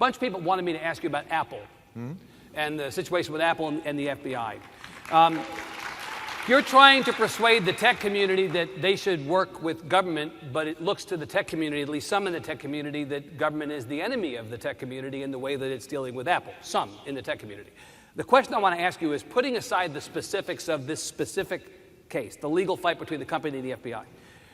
bunch of people wanted me to ask you about Apple and the situation with Apple and the FBI. You're trying to persuade the tech community that they should work with government, but it looks to the tech community, at least some in the tech community, that government is the enemy of the tech community in the way that it's dealing with Apple, some in the tech community. The question I want to ask you is, putting aside the specifics of this specific case, the legal fight between the company and the FBI,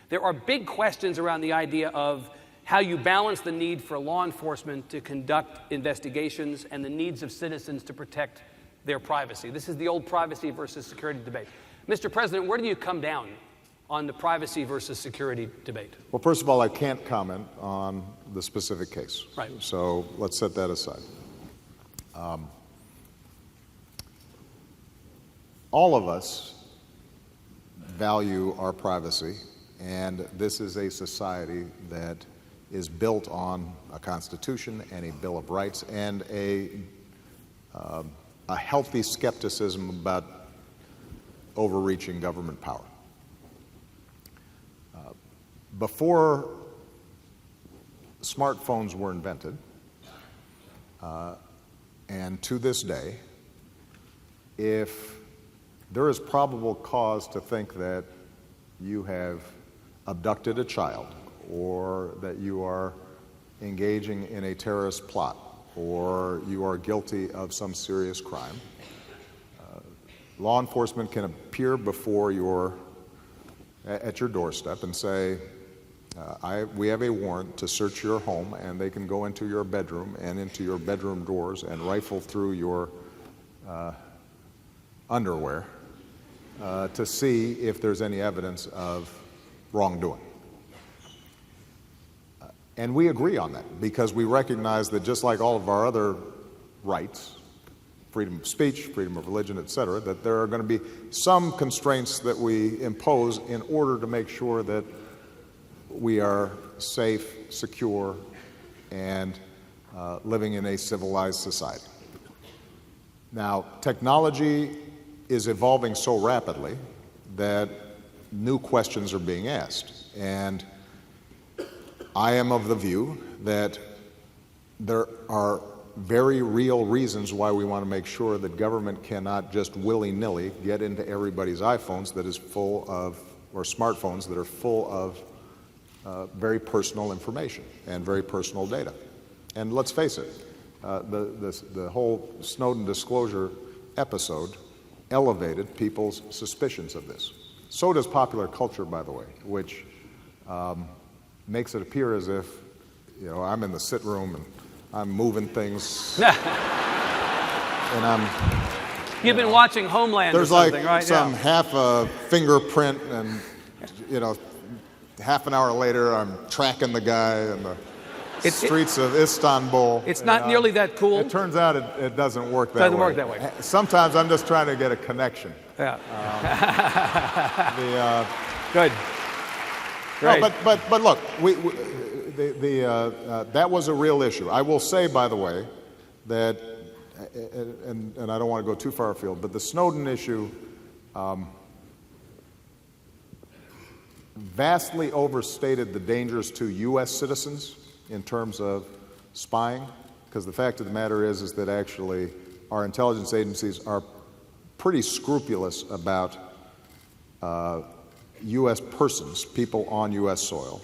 there are big questions around the idea of how you balance the need for law enforcement to conduct investigations and the needs of citizens to protect their privacy. This is the old privacy versus security debate. Mr. President, where do you come down on the privacy versus security debate? Well, first of all, I can't comment on the specific case. Right. So let's set that aside. All of us value our privacy, and this is a society that is built on a Constitution and a Bill of Rights and a healthy skepticism about overreaching government power. Before smartphones were invented, and to this day, if there is probable cause to think that you have abducted a child, or that you are engaging in a terrorist plot, or you are guilty of some serious crime, law enforcement can appear at your doorstep and say, we have a warrant to search your home, and they can go into your bedroom and into your bedroom doors and rifle through your underwear to see if there's any evidence of wrongdoing. And we agree on that because we recognize that just like all of our other rights, freedom of speech, freedom of religion, et cetera, that there are going to be some constraints that we impose in order to make sure that we are safe, secure, and living in a civilized society. Now, technology is evolving so rapidly that new questions are being asked. And I am of the view that there are very real reasons why we want to make sure that government cannot just willy-nilly get into everybody's iPhones that is full of, or smartphones that are full of very personal information and very personal data. And let's face it, the whole Snowden disclosure episode elevated people's suspicions of this. So does popular culture, by the way, which makes it appear as if, I'm in the sit room and I'm moving things, and You've been watching Homeland there's or something, like right? some half a fingerprint, and half an hour later I'm tracking the guy in the streets of Istanbul. It's not nearly that cool. It turns out it doesn't work that way. Doesn't work that way. Sometimes I'm just trying to get a connection. Yeah. Good. Great. No, but look, that was a real issue. I will say, by the way, that, and I don't want to go too far afield, but the Snowden issue vastly overstated the dangers to U.S. citizens in terms of spying, because the fact of the matter is that actually our intelligence agencies are pretty scrupulous about U.S. persons, people on U.S. soil.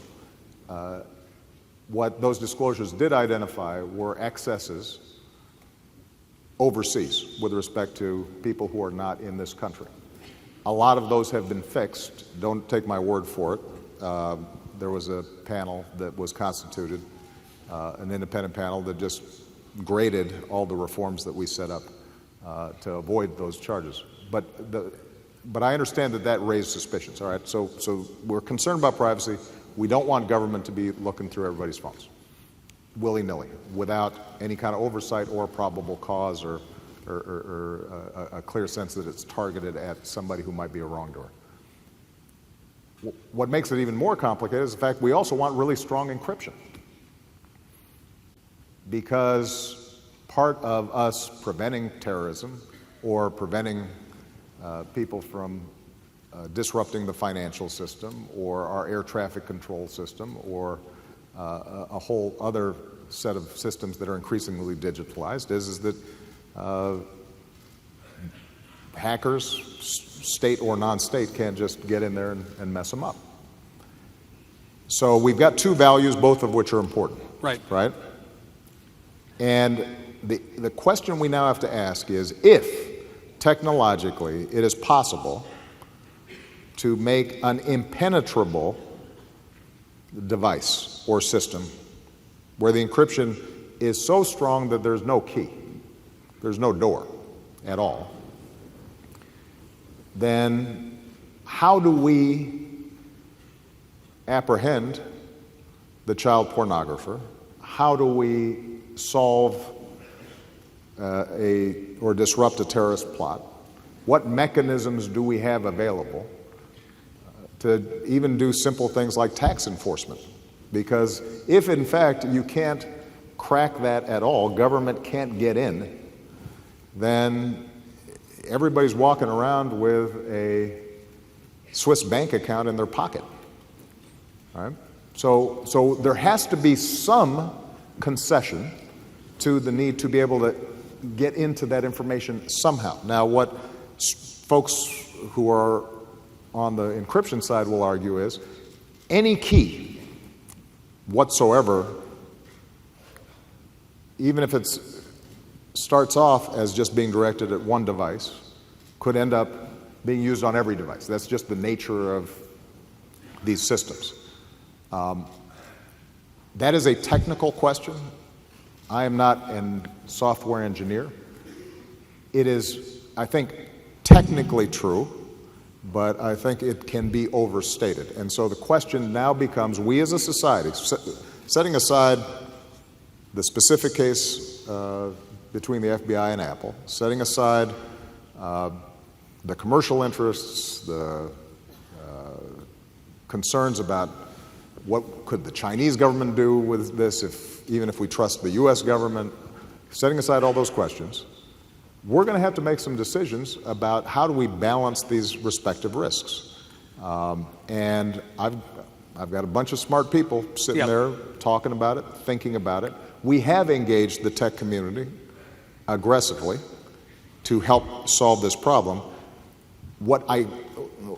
What those disclosures did identify were excesses overseas with respect to people who are not in this country. A lot of those have been fixed. Don't take my word for it. There was a panel that was constituted, an independent panel that just graded all the reforms that we set up to avoid those charges. But I understand that raised suspicions, all right? So we're concerned about privacy. We don't want government to be looking through everybody's phones, willy-nilly, without any kind of oversight or probable cause or a clear sense that it's targeted at somebody who might be a wrongdoer. What makes it even more complicated is the fact we also want really strong encryption, because part of us preventing terrorism or preventing people from disrupting the financial system or our air traffic control system or a whole other set of systems that are increasingly digitalized is that hackers, state or non-state, can't just get in there and mess them up. So we've got two values, both of which are important. Right. Right? And the question we now have to ask is, if technologically it is possible to make an impenetrable device or system where the encryption is so strong that there's no key, there's no door at all, then how do we apprehend the child pornographer? How do we solve or disrupt a terrorist plot? What mechanisms do we have available to even do simple things like tax enforcement? Because if in fact you can't crack that at all, government can't get in, then everybody's walking around with a Swiss bank account in their pocket. All right? So there has to be some concession to the need to be able to get into that information somehow. Now, what folks who are on the encryption side will argue is any key whatsoever, even if it starts off as just being directed at one device, could end up being used on every device. That's just the nature of these systems. That is a technical question. I am not a software engineer. It is, I think, technically true, but I think it can be overstated. And so the question now becomes, we as a society, setting aside the specific case between the FBI and Apple, setting aside the commercial interests, the concerns about what could the Chinese government do with this, even if we trust the U.S. government, setting aside all those questions, we're going to have to make some decisions about how do we balance these respective risks. And I've got a bunch of smart people sitting there talking about it, thinking about it. We have engaged the tech community aggressively to help solve this problem.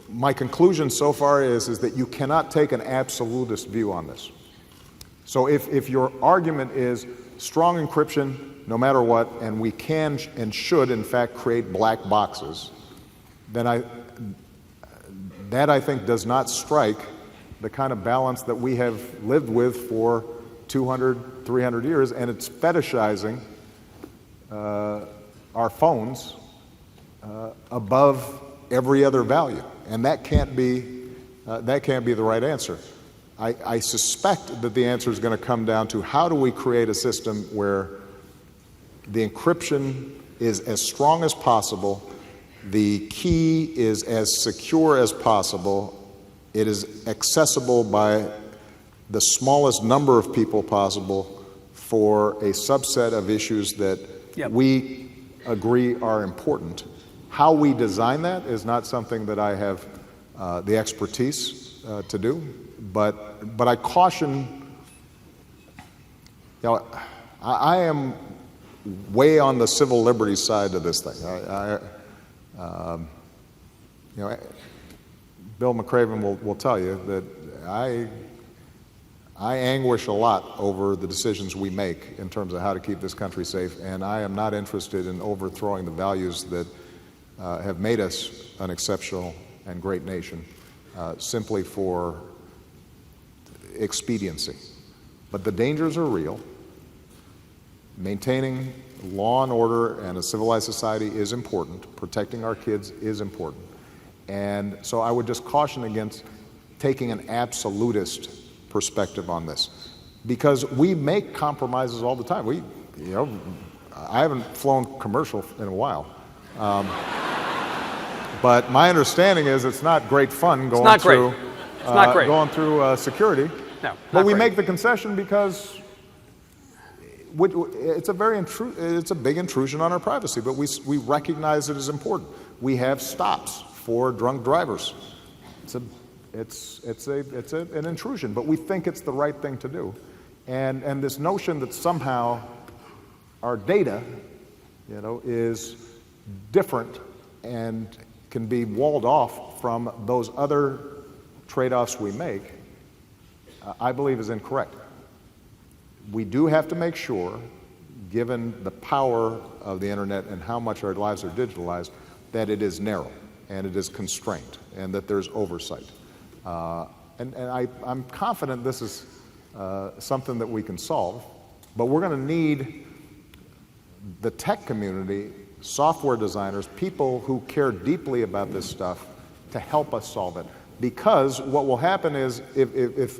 My conclusion so far is that you cannot take an absolutist view on this. So if your argument is strong encryption no matter what, and we can and should in fact create black boxes, then that I think does not strike the kind of balance that we have lived with for 200, 300 years, and it's fetishizing our phones above every other value, and that can't be the right answer. I suspect that the answer is going to come down to how do we create a system where the encryption is as strong as possible, the key is as secure as possible, it is accessible by the smallest number of people possible for a subset of issues that we agree are important. How we design that is not something that I have the expertise to do, but I caution, I am way on the civil liberties side of this thing. Bill McCraven will tell you that I anguish a lot over the decisions we make in terms of how to keep this country safe, and I am not interested in overthrowing the values that have made us an exceptional and great nation simply for expediency. But the dangers are real. Maintaining law and order and a civilized society is important. Protecting our kids is important. And so I would just caution against taking an absolutist perspective on this, because we make compromises all the time. I haven't flown commercial in a while. But my understanding is it's not great fun going through security. No, but we make the concession because it's a big intrusion on our privacy. But we recognize it as important. We have stops for drunk drivers. It's an intrusion, but we think it's the right thing to do. And this notion that somehow our data, is different and can be walled off from those other trade-offs we make, I believe is incorrect. We do have to make sure, given the power of the internet and how much our lives are digitalized, that it is narrow and it is constrained and that there's oversight. I'm confident this is something that we can solve, but we're going to need the tech community, software designers, people who care deeply about this stuff to help us solve it. Because what will happen is if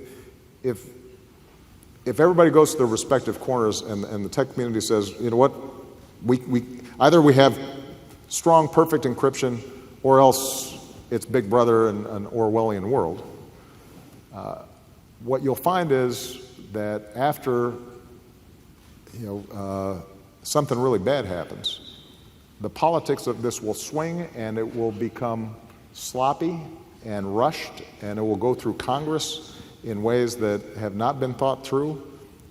everybody goes to their respective corners and the tech community says, you know what, we either we have strong, perfect encryption, or else it's Big Brother and an Orwellian world. What you'll find is that after something really bad happens, the politics of this will swing and it will become sloppy and rushed, and it will go through Congress in ways that have not been thought through.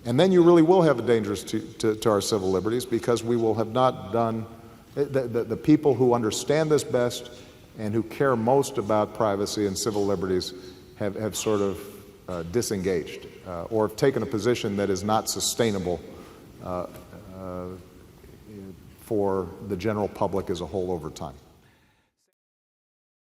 And then you really will have a danger to our civil liberties, because we will have not done, the people who understand this best and who care most about privacy and civil liberties have sort of disengaged or have taken a position that is not sustainable for the general public as a whole over time.